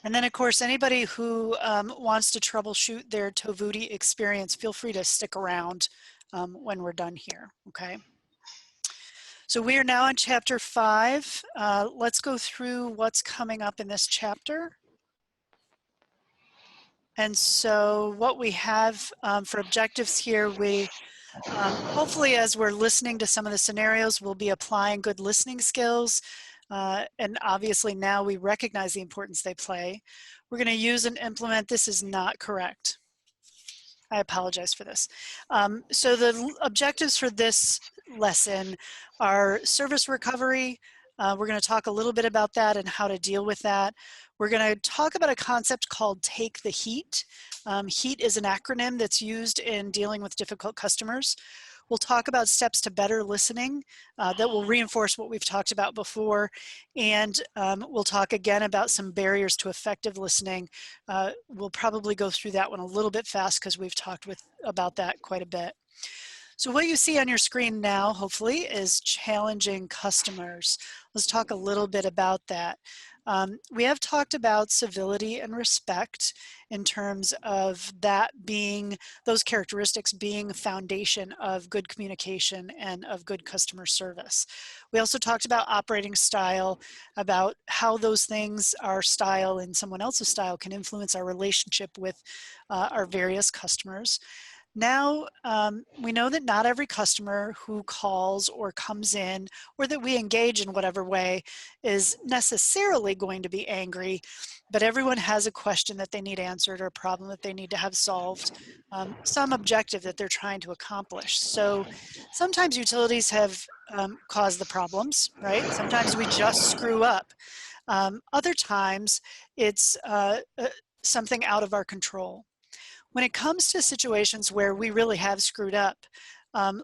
And then, of course, anybody who wants to troubleshoot their Tovuti experience, feel free to stick around when we're done here, okay? So we are now in chapter 5. Let's go through what's coming up in this chapter. And so what we have for objectives here, we hopefully as we're listening to some of the scenarios, we'll be applying good listening skills. And obviously now we recognize the importance they play. We're going to use and implement. This is not correct. I apologize for this. So the objectives for this lesson are service recovery. We're going to talk a little bit about that and how to deal with that. We're going to talk about a concept called Take the Heat. HEAT is an acronym that's used in dealing with difficult customers. We'll talk about steps to better listening that will reinforce what we've talked about before. And we'll talk again about some barriers to effective listening. We'll probably go through that one a little bit fast because we've talked about that quite a bit. So what you see on your screen now, hopefully, is challenging customers. Let's talk a little bit about that. We have talked about civility and respect in terms of that being, those characteristics being a foundation of good communication and of good customer service. We also talked about operating style, about how those things, our style and someone else's style, can influence our relationship with our various customers. Now, we know that not every customer who calls or comes in or that we engage in whatever way is necessarily going to be angry, but everyone has a question that they need answered or a problem that they need to have solved, some objective that they're trying to accomplish. So sometimes utilities have caused the problems, right? Sometimes we just screw up. Other times it's something out of our control. When it comes to situations where we really have screwed up,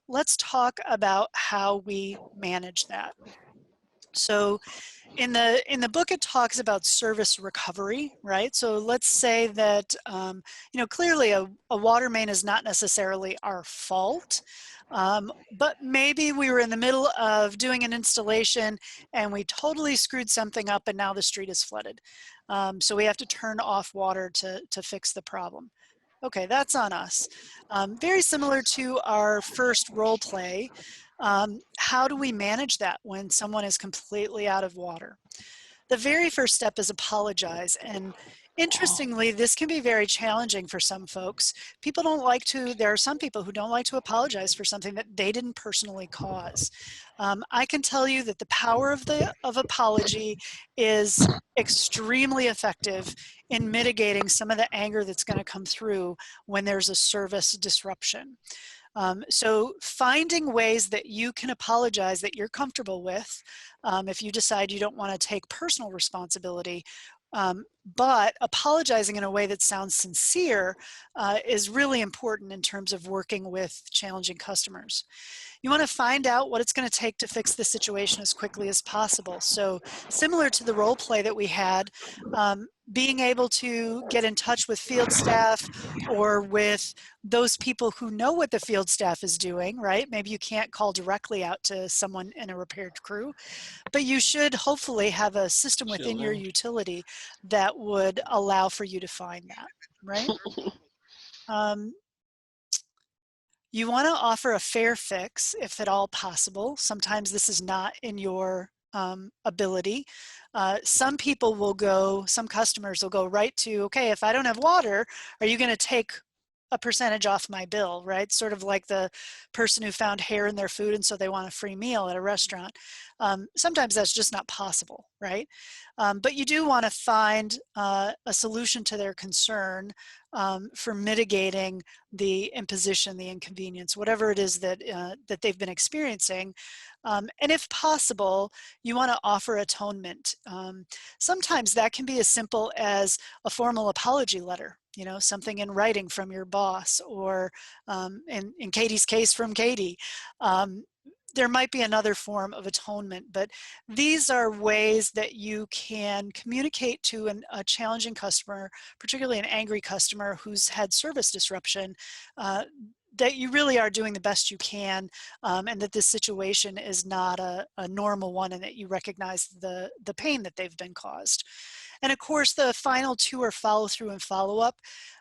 let's talk about how we manage that. So in the book, it talks about service recovery, right? So let's say that, you know, clearly a water main is not necessarily our fault, but maybe we were in the middle of doing an installation and we totally screwed something up and now the street is flooded. So we have to turn off water to fix the problem. Okay, that's on us. Very similar to our first role play. How do we manage that when someone is completely out of water? The very first step is apologize. And interestingly, this can be very challenging for some folks. People don't like to, there are some people who don't like to apologize for something that they didn't personally cause. I can tell you that the power of apology is extremely effective in mitigating some of the anger that's going to come through when there's a service disruption. So finding ways that you can apologize that you're comfortable with, if you decide you don't want to take personal responsibility, but apologizing in a way that sounds sincere is really important in terms of working with challenging customers. You want to find out what it's going to take to fix the situation as quickly as possible. So similar to the role play that we had, being able to get in touch with field staff or with those people who know what the field staff is doing, right? Maybe you can't call directly out to someone in a repaired crew, but you should hopefully have a system within your utility that would allow for you to find that, right? You want to offer a fair fix if at all possible. Sometimes this is not in your ability. Some people will go, some customers will go right to, okay, if I don't have water, are you going to take a percentage off my bill, right? Sort of like the person who found hair in their food and so they want a free meal at a restaurant. Sometimes that's just not possible, right? But you do want to find a solution to their concern for mitigating the imposition, the inconvenience, whatever it is that, that they've been experiencing. And if possible, you want to offer atonement. Sometimes that can be as simple as a formal apology letter, you know, something in writing from your boss, or in Katie's case, from Katie. There might be another form of atonement, but these are ways that you can communicate to a challenging customer, particularly an angry customer who's had service disruption, that you really are doing the best you can, and that this situation is not a normal one, and that you recognize the pain that they've been caused. And of course, the final two are follow through and follow up.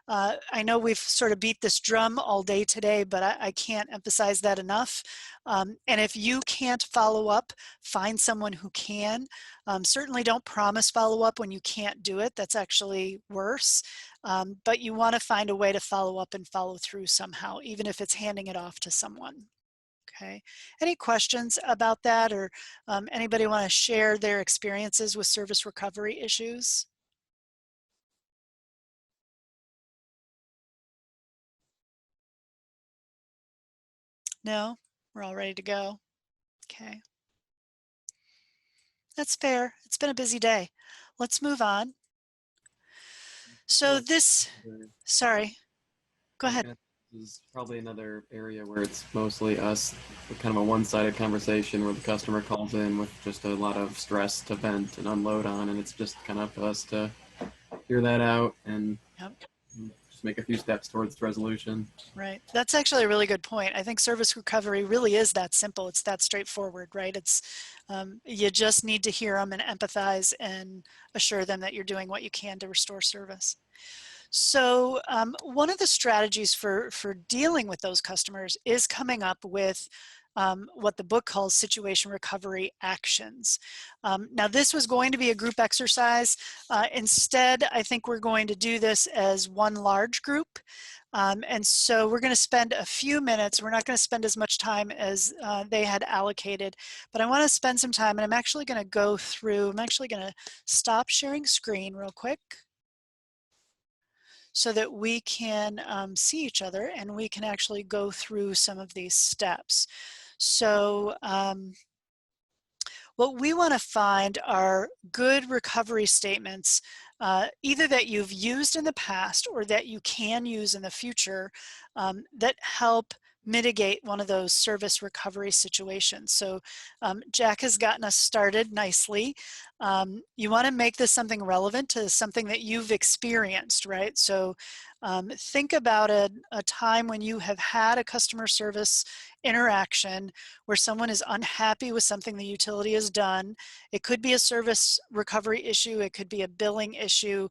I know we've sort of beat this drum all day today, but I can't emphasize that enough. And if you can't follow up, find someone who can. Certainly don't promise follow up when you can't do it. That's actually worse. But you want to find a way to follow up and follow through somehow, even if it's handing it off to someone. Okay. Any questions about that, or anybody want to share their experiences with service recovery issues? No? We're all ready to go. Okay. That's fair. It's been a busy day. Let's move on. So this, sorry, go ahead. This is probably another area where it's mostly us, kind of a one-sided conversation where the customer calls in with just a lot of stress to vent and unload on, and it's just kind of us to hear that out and Yep. just make a few steps towards resolution. Right. That's actually a really good point. I think service recovery really is that simple. It's that straightforward, right? It's you just need to hear them and empathize and assure them that you're doing what you can to restore service. So one of the strategies for dealing with those customers is coming up with what the book calls situation recovery actions. Now this was going to be a group exercise. Instead, I think we're going to do this as one large group. And so we're going to spend a few minutes. We're not going to spend as much time as they had allocated, but I want to spend some time, and I'm actually going to go through, I'm actually going to stop sharing screen real quick so that we can see each other and we can actually go through some of these steps. So what we want to find are good recovery statements, either that you've used in the past or that you can use in the future, that help mitigate one of those service recovery situations. So Jack has gotten us started nicely. You want to make this something relevant to something that you've experienced, right? So think about a time when you have had a customer service interaction where someone is unhappy with something the utility has done. It could be a service recovery issue. It could be a billing issue.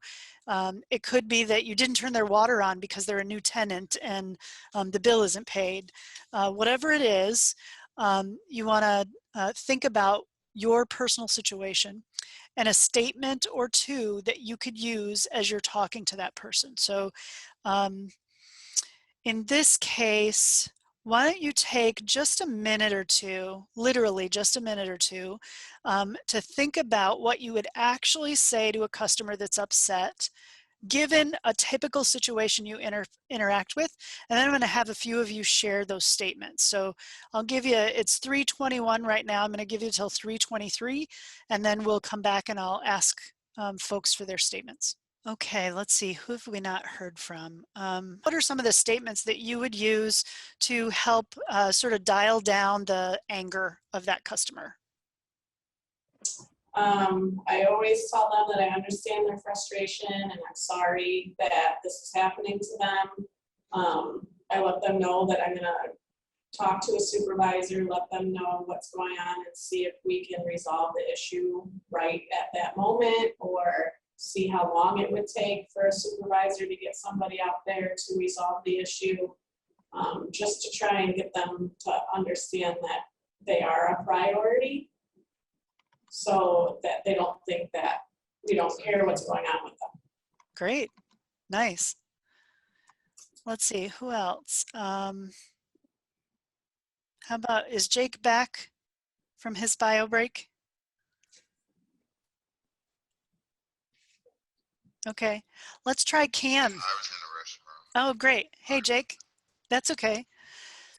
It could be that you didn't turn their water on because they're a new tenant and the bill isn't paid. Whatever it is, you want to think about your personal situation and a statement or two that you could use as you're talking to that person. So in this case, why don't you take just a minute or two, literally just a minute or two, to think about what you would actually say to a customer that's upset, given a typical situation you interact with. And then I'm going to have a few of you share those statements. So I'll give you, it's 3:21 right now. I'm going to give you till 3:23, and then we'll come back and I'll ask folks for their statements. Okay, let's see, who have we not heard from? What are some of the statements that you would use to help sort of dial down the anger of that customer? I always tell them that I understand their frustration and I'm sorry that this is happening to them. I let them know that I'm gonna talk to a supervisor, let them know what's going on and see if we can resolve the issue right at that moment, or see how long it would take for a supervisor to get somebody out there to resolve the issue. Just to try and get them to understand that they are a priority, so that they don't think that we don't care what's going on with them. Great, nice. Let's see, who else? How about, is Jake back from his bio break? Okay, let's try Cam. I was in the restroom. Oh, great. Hey, Jake. That's okay.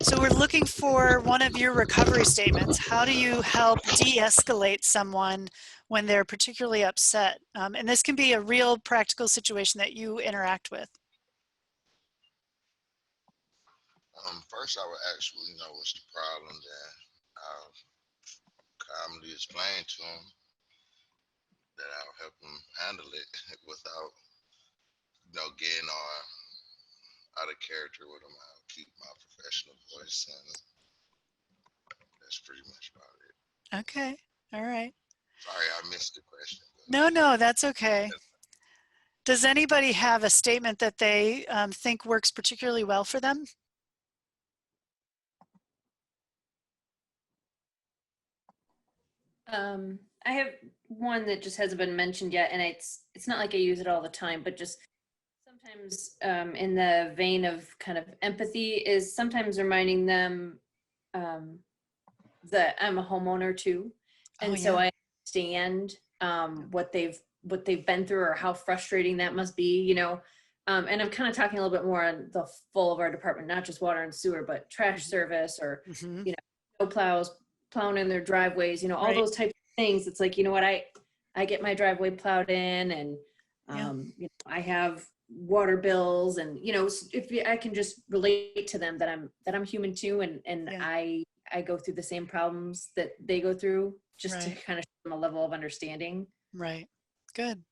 So we're looking for one of your recovery statements. How do you help de-escalate someone when they're particularly upset? And this can be a real practical situation that you interact with. First, I would actually know what's the problem, then I'll calmly explain to them that I'll help them handle it without, getting out of character with them. I'll keep my professional voice, and that's pretty much about it. Okay, all right. Sorry, I missed the question, but No, that's okay. Does anybody have a statement that they think works particularly well for them? I have one that just hasn't been mentioned yet, and it's not like I use it all the time, but just sometimes in the vein of kind of empathy is sometimes reminding them that I'm a homeowner too, Oh, and so yeah. I understand what they've been through or how frustrating that must be, you know. And I'm kind of talking a little bit more on the full of our department, not just water and sewer, but trash service or Mm-hmm. you know, snow plows plowing in their driveways, you know, all Right. those types of things. It's like, you know what, I get my driveway plowed in, and Yeah. you know, I have water bills, and you know, I can just relate to them that I'm human too, and Yeah. I go through the same problems that they go through, just to Right. kind of show them a level of understanding. Right. Good.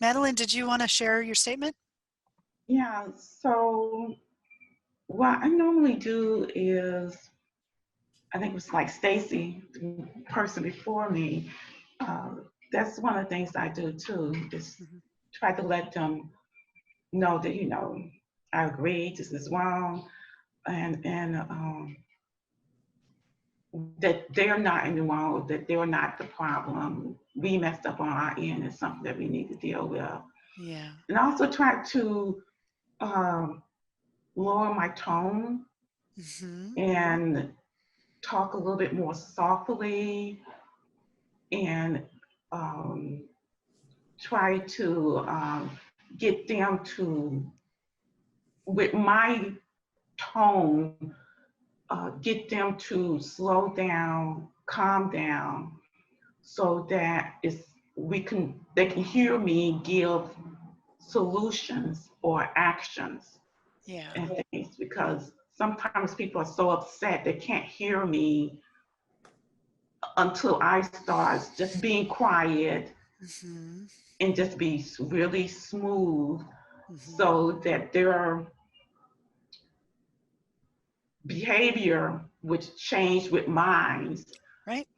Madeline, did you want to share your statement? Yeah, so what I normally do is, I think it was like Stacy, the person before me, that's one of the things I do too, is Mhm. try to let them know that, you know, I agree, this is wrong, and that they're not in the wrong, that they're not the problem. We messed up on our end, it's something that we need to deal with. Yeah. And I also try to um, lower my tone Mm-hmm. and talk a little bit more softly and um, try to get them to, with my tone, get them to slow down, calm down, so that they can hear me give solutions or actions Yeah. and things, because sometimes people are so upset they can't hear me until I start just being quiet Mm-hmm. and just be really smooth, Mm-hmm. so that their behavior would change with mine, Right.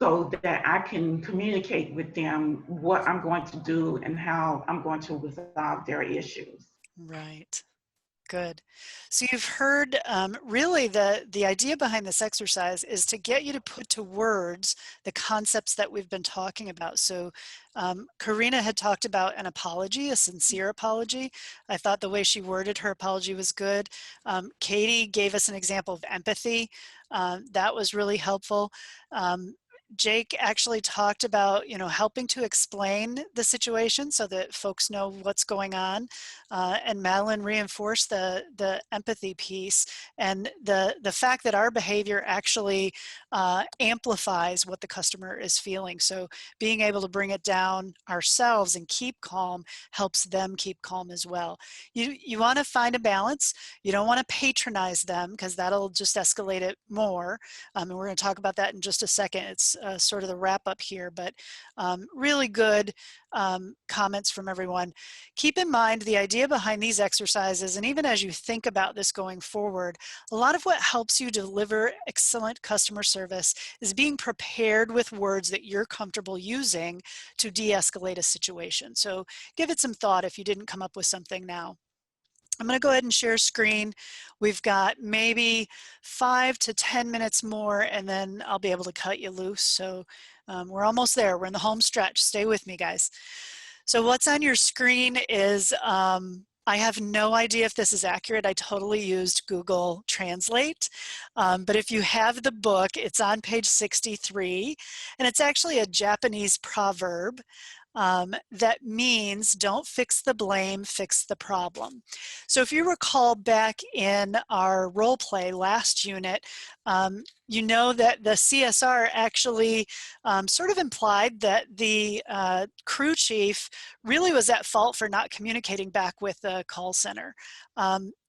so that I can communicate with them what I'm going to do and how I'm going to resolve their issues. Right. Good. So you've heard really the idea behind this exercise is to get you to put to words the concepts that we've been talking about. So Karina had talked about an apology, a sincere apology. I thought the way she worded her apology was good. Katie gave us an example of empathy. That was really helpful. Jake actually talked about, you know, helping to explain the situation so that folks know what's going on. And Madeline reinforced the empathy piece and the fact that our behavior actually amplifies what the customer is feeling. So being able to bring it down ourselves and keep calm helps them keep calm as well. You want to find a balance. You don't want to patronize them, because that'll just escalate it more. And we're going to talk about that in just a second. It's sort of the wrap up here, but really good comments from everyone. Keep in mind the idea behind these exercises, and even as you think about this going forward, a lot of what helps you deliver excellent customer service is being prepared with words that you're comfortable using to de-escalate a situation. So give it some thought if you didn't come up with something now. I'm going to go ahead and share screen. We've got maybe 5 to 10 minutes more, and then I'll be able to cut you loose. So we're almost there. We're in the home stretch. Stay with me, guys. So what's on your screen is, I have no idea if this is accurate. I totally used Google Translate. But if you have the book, it's on page 63, and it's actually a Japanese proverb that means don't fix the blame, fix the problem. So if you recall back in our role play last unit, you know that the CSR actually sort of implied that the crew chief really was at fault for not communicating back with the call center.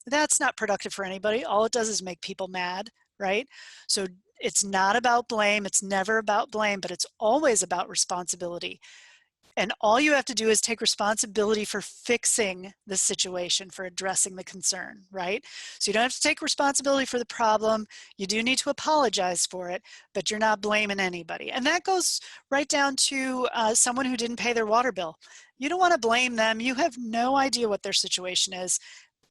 That's not productive for anybody. All it does is make people mad, right? So it's not about blame. It's never about blame, but it's always about responsibility. And all you have to do is take responsibility for fixing the situation, for addressing the concern, right? So you don't have to take responsibility for the problem. You do need to apologize for it, but you're not blaming anybody. And that goes right down to someone who didn't pay their water bill. You don't want to blame them. You have no idea what their situation is.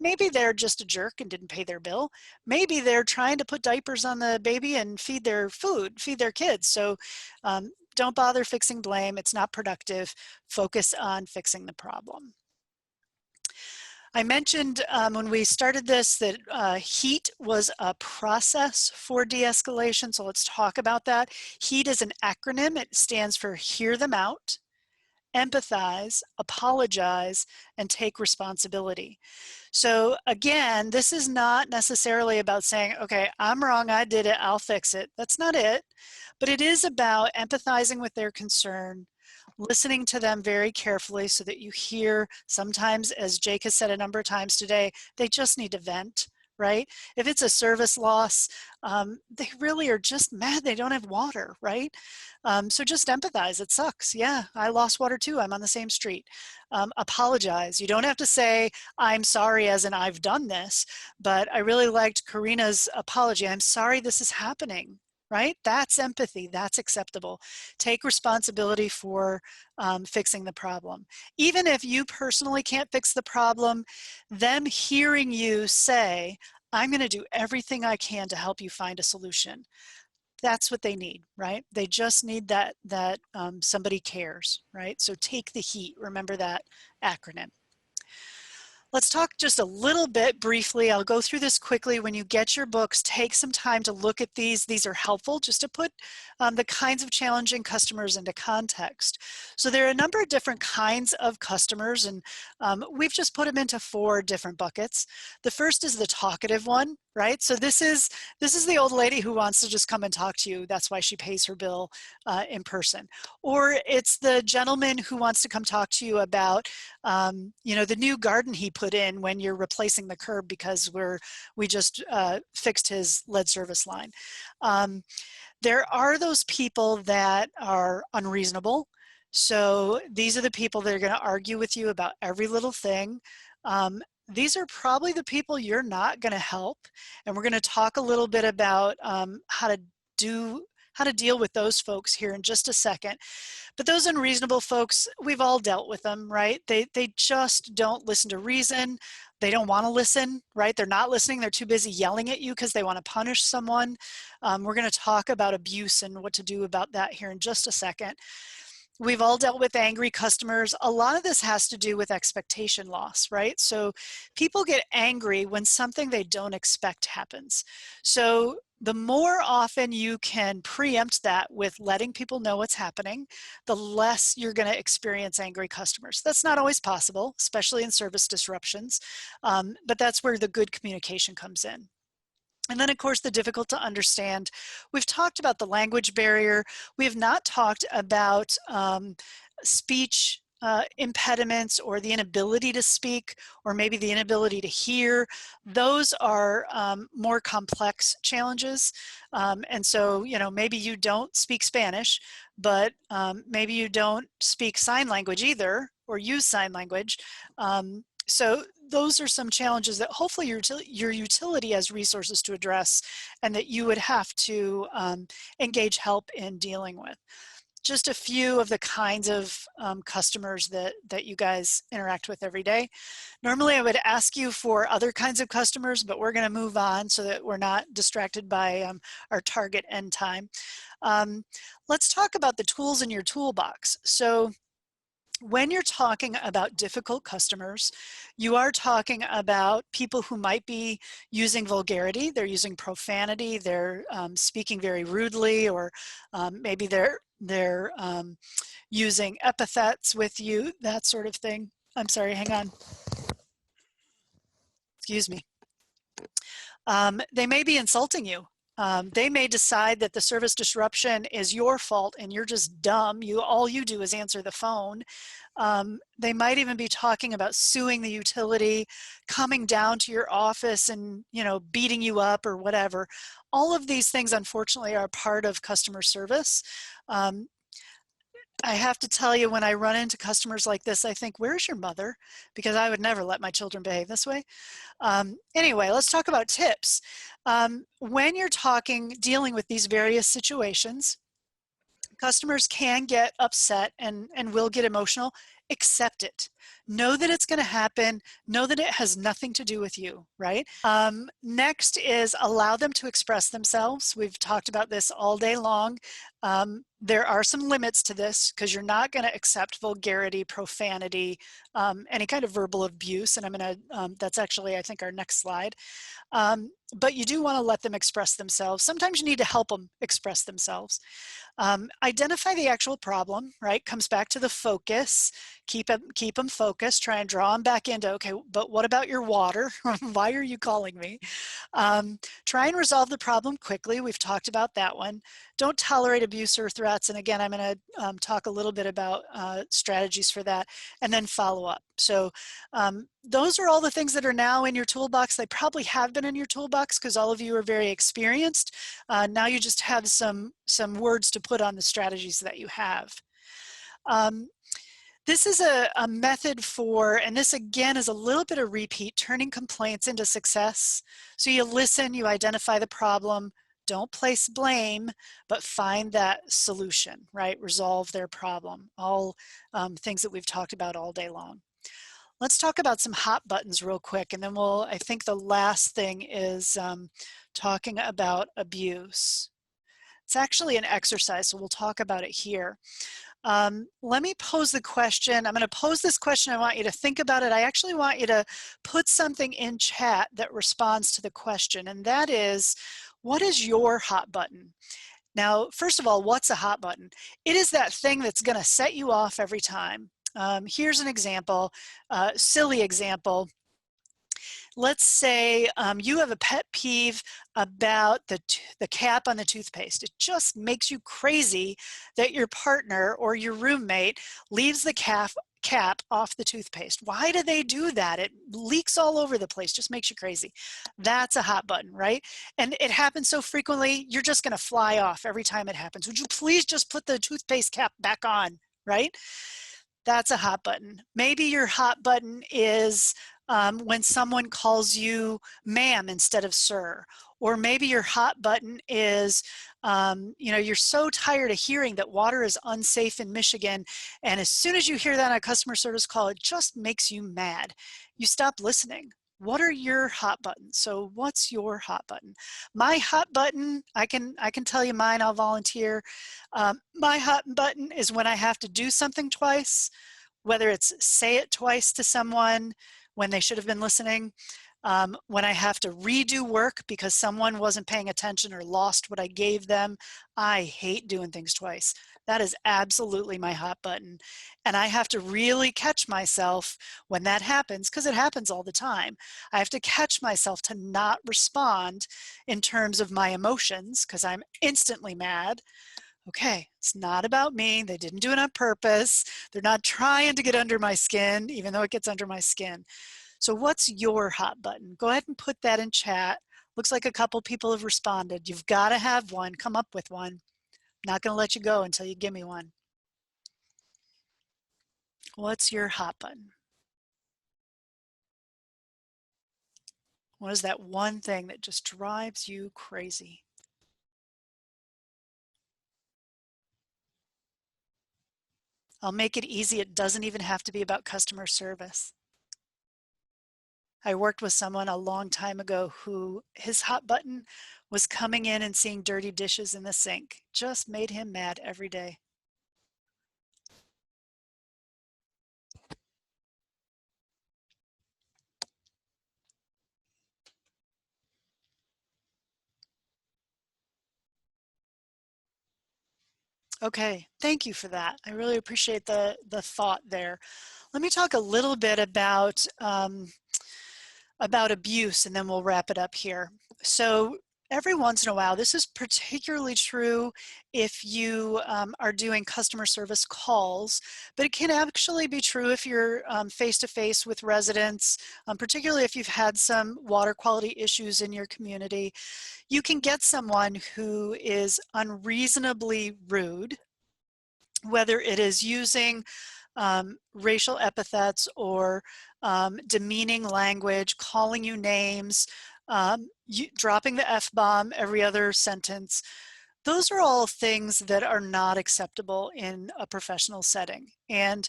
Maybe they're just a jerk and didn't pay their bill. Maybe they're trying to put diapers on the baby and feed their kids. So don't bother fixing blame. It's not productive. Focus on fixing the problem. I mentioned when we started this that HEAT was a process for de-escalation. So let's talk about that. HEAT is an acronym. It stands for hear them out, empathize, apologize, and take responsibility. So again, this is not necessarily about saying, okay, I'm wrong, I did it, I'll fix it. That's not it. But it is about empathizing with their concern, listening to them very carefully so that you hear, sometimes, as Jake has said a number of times today, they just need to vent, right? If it's a service loss, they really are just mad they don't have water, right? So just empathize. It sucks. Yeah, I lost water too. I'm on the same street. Apologize. You don't have to say, I'm sorry as in I've done this, but I really liked Karina's apology. I'm sorry this is happening, right? That's empathy. That's acceptable. Take responsibility for fixing the problem. Even if you personally can't fix the problem, them hearing you say, I'm going to do everything I can to help you find a solution. That's what they need, right? They just need that somebody cares, right? So take the HEAT. Remember that acronym. Let's talk just a little bit briefly. I'll go through this quickly. When you get your books, take some time to look at these. These are helpful just to put the kinds of challenging customers into context. So there are a number of different kinds of customers, and we've just put them into 4 different buckets. The first is the talkative one, right? So this is the old lady who wants to just come and talk to you. That's why she pays her bill in person. Or it's the gentleman who wants to come talk to you about the new garden he put in when you're replacing the curb because we just fixed his lead service line. There are those people that are unreasonable. So these are the people that are going to argue with you about every little thing. These are probably the people you're not going to help. And we're going to talk a little bit about how to deal with those folks here in just a second. But those unreasonable folks, we've all dealt with them, right? They just don't listen to reason. They don't want to listen, right? They're not listening. They're too busy yelling at you because they want to punish someone. We're going to talk about abuse and what to do about that here in just a second. We've all dealt with angry customers. A lot of this has to do with expectation loss, right? So people get angry when something they don't expect happens. So the more often you can preempt that with letting people know what's happening, the less you're going to experience angry customers. That's not always possible, especially in service disruptions, but that's where the good communication comes in. And then, of course, the difficult to understand. We've talked about the language barrier. We have not talked about speech impediments or the inability to speak or maybe the inability to hear. Those are more complex challenges. And so, maybe you don't speak Spanish, but maybe you don't speak sign language either or use sign language. So those are some challenges that hopefully your utility has resources to address and that you would have to engage help in dealing with. Just a few of the kinds of customers that you guys interact with every day. Normally I would ask you for other kinds of customers, but we're going to move on so that we're not distracted by our target end time. Let's talk about the tools in your toolbox. So when you're talking about difficult customers, you are talking about people who might be using vulgarity, they're using profanity, they're speaking very rudely, or maybe they're using epithets with you, that sort of thing. I'm sorry, hang on. Excuse me. They may be insulting you. They may decide that the service disruption is your fault and you're just dumb. All you do is answer the phone. They might even be talking about suing the utility, coming down to your office and, beating you up or whatever. All of these things, unfortunately, are part of customer service. I have to tell you, when I run into customers like this, I think, where's your mother? Because I would never let my children behave this way. Anyway, let's talk about tips. When you're dealing with these various situations, customers can get upset and will get emotional. Accept it. Know that it's going to happen. Know that it has nothing to do with you, right? Next is allow them to express themselves. We've talked about this all day long. There are some limits to this because you're not going to accept vulgarity, profanity, any kind of verbal abuse. And I'm going to, that's actually, I think, our next slide. But you do want to let them express themselves. Sometimes you need to help them express themselves. Identify the actual problem, right? Comes back to the focus. Keep them focused. Try and draw them back into, okay, but what about your water? Why are you calling me? Try and resolve the problem quickly. We've talked about that one. Don't tolerate abuse or threats. And again, I'm going to talk a little bit about strategies for that, and then follow up. So those are all the things that are now in your toolbox. They probably have been in your toolbox because all of you are very experienced. Now you just have some words to put on the strategies that you have. This is a method for, and this again is a little bit of repeat, turning complaints into success. So you listen, you identify the problem, don't place blame, but find that solution, right? Resolve their problem. All things that we've talked about all day long. Let's talk about some hot buttons real quick, and then I think the last thing is talking about abuse. It's actually an exercise, so we'll talk about it here. Let me pose the question. I'm going to pose this question. I want you to think about it. I actually want you to put something in chat that responds to the question, and that is, what is your hot button? Now, first of all, what's a hot button? It is that thing that's going to set you off every time. Here's an example, silly example. Let's say you have a pet peeve about the cap on the toothpaste. It just makes you crazy that your partner or your roommate leaves the cap off the toothpaste. Why do they do that? It leaks all over the place, just makes you crazy. That's a hot button, right? And it happens so frequently, you're just going to fly off every time it happens. Would you please just put the toothpaste cap back on, right? That's a hot button. Maybe your hot button is when someone calls you ma'am instead of sir. Or maybe your hot button is, you're so tired of hearing that water is unsafe in Michigan, and as soon as you hear that on a customer service call, it just makes you mad. You stop listening. What are your hot buttons? So what's your hot button? My hot button, I can tell you mine, I'll volunteer. My hot button is when I have to do something twice, whether it's say it twice to someone when they should have been listening, when I have to redo work because someone wasn't paying attention or lost what I gave them. I hate doing things twice. That is absolutely my hot button. And I have to really catch myself when that happens, because it happens all the time. I have to catch myself to not respond in terms of my emotions, because I'm instantly mad. Okay, it's not about me. They didn't do it on purpose. They're not trying to get under my skin, even though it gets under my skin. So what's your hot button? Go ahead and put that in chat. Looks like a couple people have responded. You've got to have one. Come up with one. I'm not going to let you go until you give me one. What's your hot button? What is that one thing that just drives you crazy? I'll make it easy. It doesn't even have to be about customer service. I worked with someone a long time ago who his hot button was coming in and seeing dirty dishes in the sink. Just made him mad every day. Okay, thank you for that. I really appreciate the thought there. Let me talk a little bit about abuse, and then we'll wrap it up here. So every once in a while, this is particularly true if you are doing customer service calls, but it can actually be true if you're face-to-face with residents, particularly if you've had some water quality issues in your community. You can get someone who is unreasonably rude, whether it is using racial epithets or demeaning language, calling you names, dropping the F-bomb every other sentence. Those are all things that are not acceptable in a professional setting. And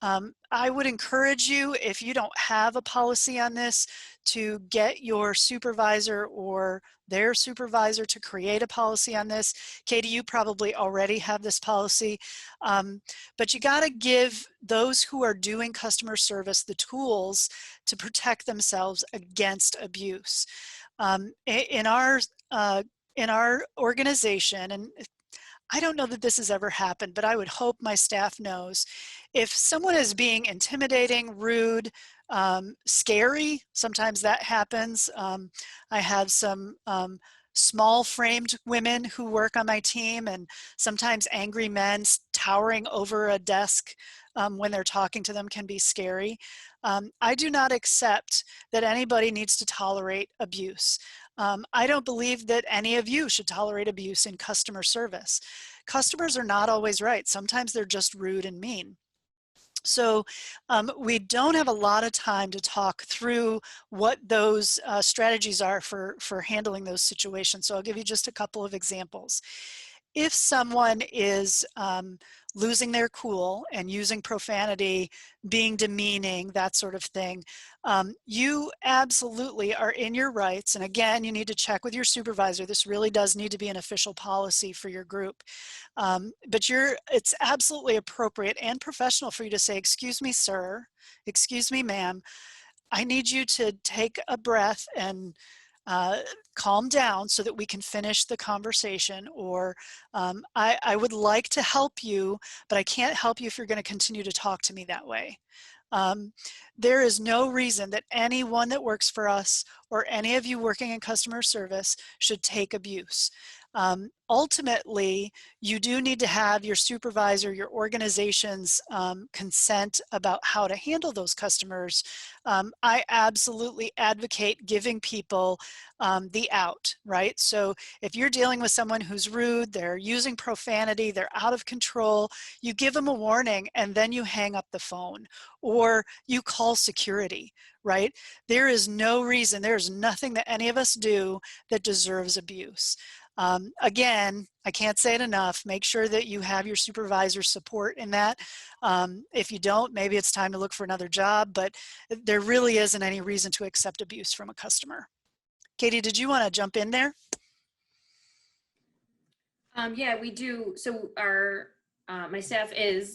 I would encourage you, if you don't have a policy on this, to get your supervisor or their supervisor to create a policy on this. Katie, you probably already have this policy, but you got to give those who are doing customer service the tools to protect themselves against abuse. In our organization, and I don't know that this has ever happened, but I would hope my staff knows, if someone is being intimidating, rude, scary, sometimes that happens. I have some small framed women who work on my team, and sometimes angry men towering over a desk when they're talking to them can be scary. I do not accept that anybody needs to tolerate abuse. I don't believe that any of you should tolerate abuse in customer service. Customers are not always right. Sometimes they're just rude and mean. So we don't have a lot of time to talk through what those strategies are for handling those situations. So I'll give you just a couple of examples. If someone is losing their cool and using profanity, being demeaning, that sort of thing, you absolutely are in your rights. And again, you need to check with your supervisor. This really does need to be an official policy for your group. But it's absolutely appropriate and professional for you to say, "Excuse me, sir, excuse me, ma'am, I need you to take a breath and calm down so that we can finish the conversation," or I would like to help you, but I can't help you if you're going to continue to talk to me that way. There is no reason that anyone that works for us or any of you working in customer service should take abuse. Ultimately, you do need to have your supervisor, your organization's consent about how to handle those customers. I absolutely advocate giving people the out, right? So if you're dealing with someone who's rude, they're using profanity, they're out of control, you give them a warning and then you hang up the phone or you call security, right? There is no reason, there's nothing that any of us do that deserves abuse. Again, I can't say it enough, make sure that you have your supervisor's support in that. If you don't, maybe it's time to look for another job, but there really isn't any reason to accept abuse from a customer. Katie, did you want to jump in there? Yeah, we do. So our my staff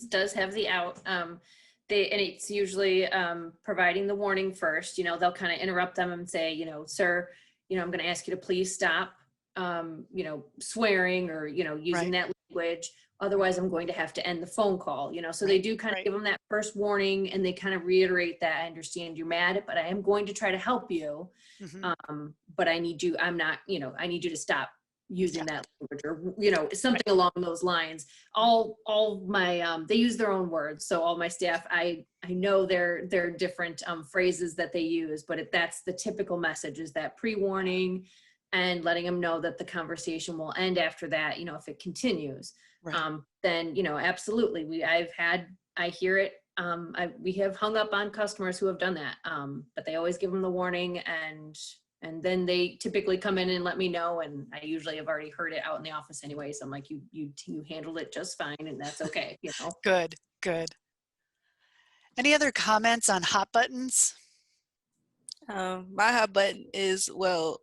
does have the out. And it's usually providing the warning first. You know, they'll kind of interrupt them and say, you know, "Sir, you know, I'm going to ask you to please stop, you know, swearing or, you know, using that language. Otherwise, I'm going to have to end the phone call." You know, so they do kind of give them that first warning, and they kind of reiterate that, "I understand you're mad, but I am going to try to help you. But I need you, I'm not, you know, I need you to stop using that language," or, you know, something along those lines. All my, they use their own words. So all my staff, I know their different phrases that they use, but that's the typical message, is that pre-warning and letting them know that the conversation will end after that, you know, if it continues. Then, you know, absolutely. I hear it. We have hung up on customers who have done that, but they always give them the warning, and then they typically come in and let me know, and I usually have already heard it out in the office anyway. So I'm like, you handled it just fine, and that's okay, you know. Good, good. Any other comments on hot buttons? My hot button is, well,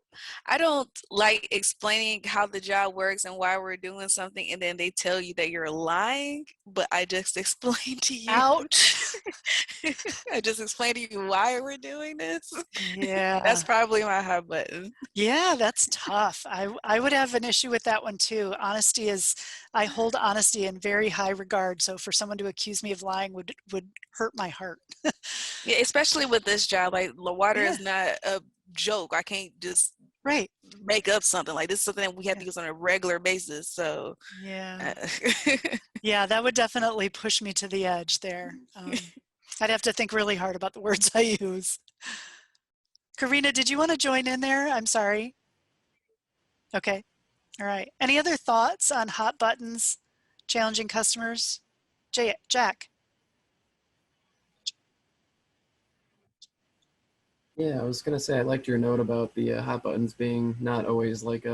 I don't like explaining how the job works and why we're doing something, and then they tell you that you're lying, but I just explained to you. Ouch. I just explained to you why we're doing this. Yeah. That's probably my hot button. Yeah, that's tough. I would have an issue with that one too. I hold honesty in very high regard. So for someone to accuse me of lying would hurt my heart. Yeah, especially with this job, like the water is not a joke. I can't just make up something. Like, this is something that we have to use on a regular basis. So yeah, yeah, that would definitely push me to the edge there. I'd have to think really hard about the words I use. Karina, did you want to join in there? I'm sorry. Okay. All right. Any other thoughts on hot buttons, challenging customers? Jack. Yeah, I was gonna say I liked your note about the hot buttons being not always like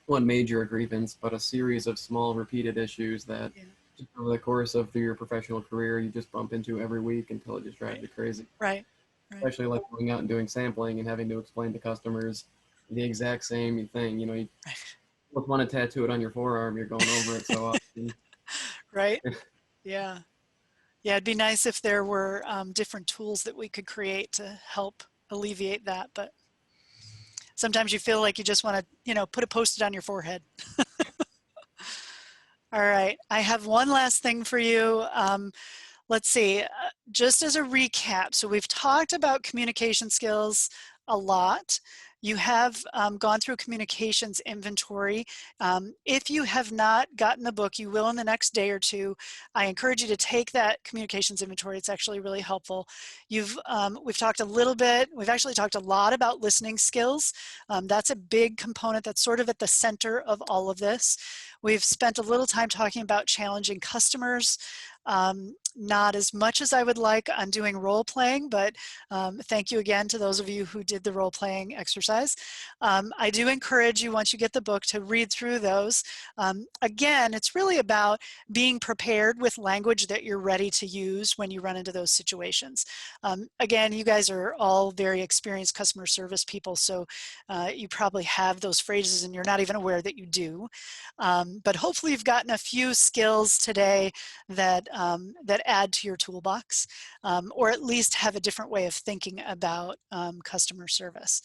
one major grievance, but a series of small repeated issues that Yeah. just over the course of your professional career you just bump into every week until it just drives you crazy. Right. Especially like going out and doing sampling and having to explain to customers the exact same thing. You know, you both want to tattoo it on your forearm. You're going over it so often. Right. Yeah. Yeah, it'd be nice if there were different tools that we could create to help alleviate that, but sometimes you feel like you just want to, put a Post-it on your forehead. All right, I have one last thing for you. Let's see, just as a recap, so we've talked about communication skills a lot. You have gone through communications inventory. If you have not gotten the book, you will in the next day or two. I encourage you to take that communications inventory. It's actually really helpful. We've talked a little bit, we've actually talked a lot about listening skills. That's a big component that's sort of at the center of all of this. We've spent a little time talking about challenging customers. Not as much as I would like on doing role playing, but thank you again to those of you who did the role playing exercise. I do encourage you, once you get the book, to read through those. Again, it's really about being prepared with language that you're ready to use when you run into those situations. Again, you guys are all very experienced customer service people, so you probably have those phrases and you're not even aware that you do. But hopefully you've gotten a few skills today that add to your toolbox, or at least have a different way of thinking about customer service.